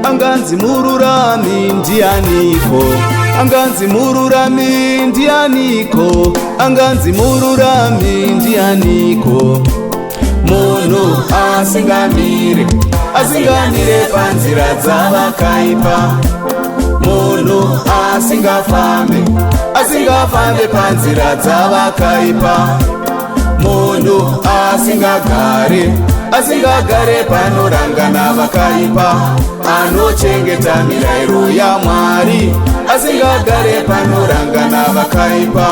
Anganzi mururami ndianiko, anganzi mururami ndianiko, anganzi mururami ndianiko. Munhu asingamire panzira dzavakaipa, munhu asingafambe panzira dzavakaipa, munhu asingagare panorangana vakaipa, anochengeta mirayiro yaMwari. Asingagare panorangana vakaipa,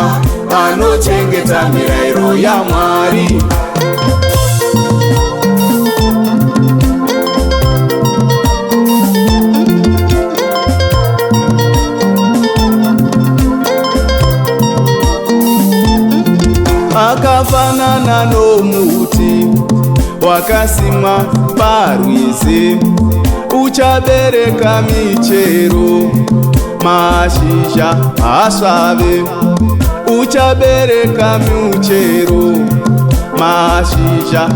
anochengeta mirayiro yaMwari. Akafanana nomuti wakasimwa parwizi, uchabereka michero, mashizha asvave. Uchabereka michero, mashizha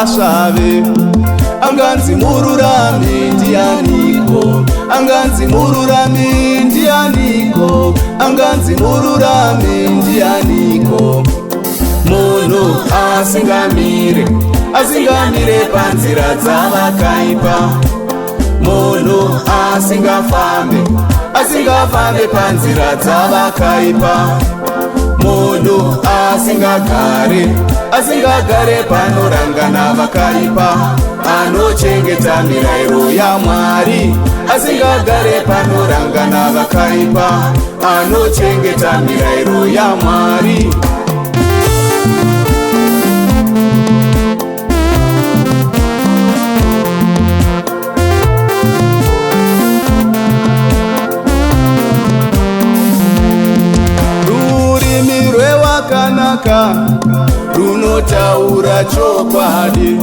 asvave. Anganzi mururami ndianiko, anganzi mururami ndianiko, anganzi mururami ndianiko. Munhu asingamire panzira dzavakaipa, munhu asingafambe panzira dzavakaipa, munhu asingagare panorangana vakaipa, anochengeta mirayiro yaMwari. Asingagare panorangana vakaipa, anochengeta mirayiro yaMwari. Runotaura chokwadi,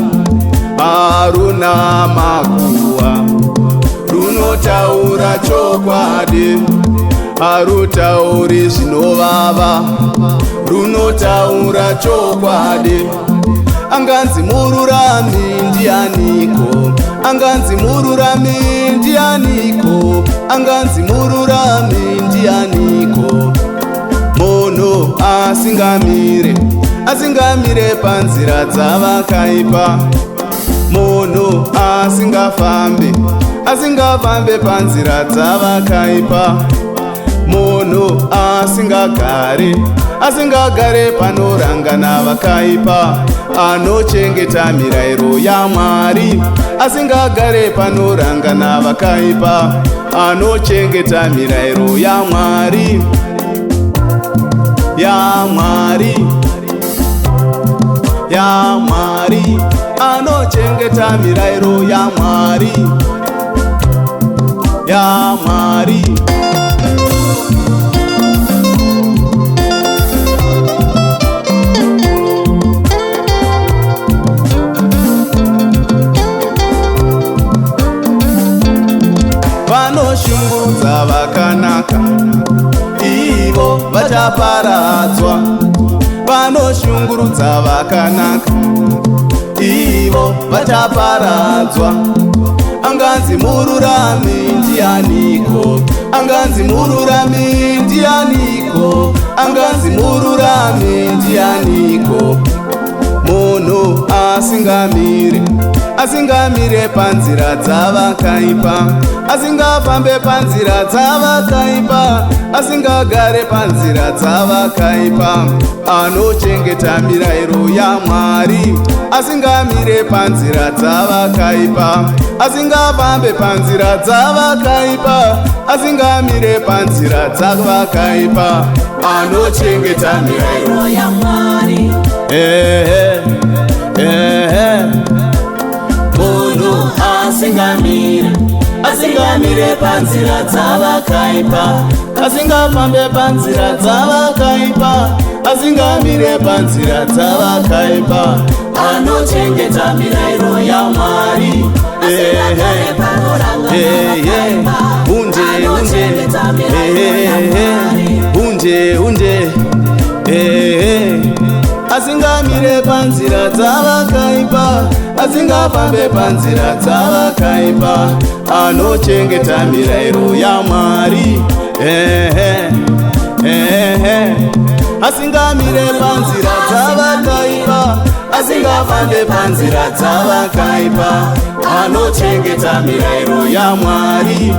haruna makuwa. Runotaura chokwadi, harutauri zvinovava. Runotaura chokwadi. Anganzi mururami ndianiko, anganzi mururami ndianiko, anganzi mururami ndianiko. Munhu asingamire panzira dzavakaipa, munhu asingafambe panzira dzavakaipa, munhu asingagare panorangana vakaipa, anochengeta mirayiro yaMwari. Asingagare panorangana vakaipa, anochengeta mirayiro yaMwari. yaMwari, anochengeta mirayiro yaMwari. Vanoshungurudza vakanaka, ivo vachaparadzwa. Vanoshungurudza vakanaka, ivo vachaparadzwa. Anganzi mururami ndianiko, anganzi mururami ndianiko, anganzi mururami ndianiko. Munhu asingamire panzira dzavakaipa, asingafambe panzira dzavakaipa, asingagare panzira dzavakaipa, anochengeta mirayiro yaMwari. Asingamire panzira dzavakaipa, asingafambe panzira dzavakaipa, asingamire panzira dzavakaipa, anochengeta mirayiro yaMwari. Munhu asingamire panzira dzavakaipa, asingafambe panzira dzavakaipa, asingamire panzira dzavakaipa, anochengeta mirayiro yaMwari. Unje asingamire panzira dzavakaipa, asingafambe panzira dzavakaipa, anochengeta mirayiro yaMwari. Asingamire panzira dzavakaipa, asingafambe panzira dzavakaipa, anochengeta mirayiro yaMwari.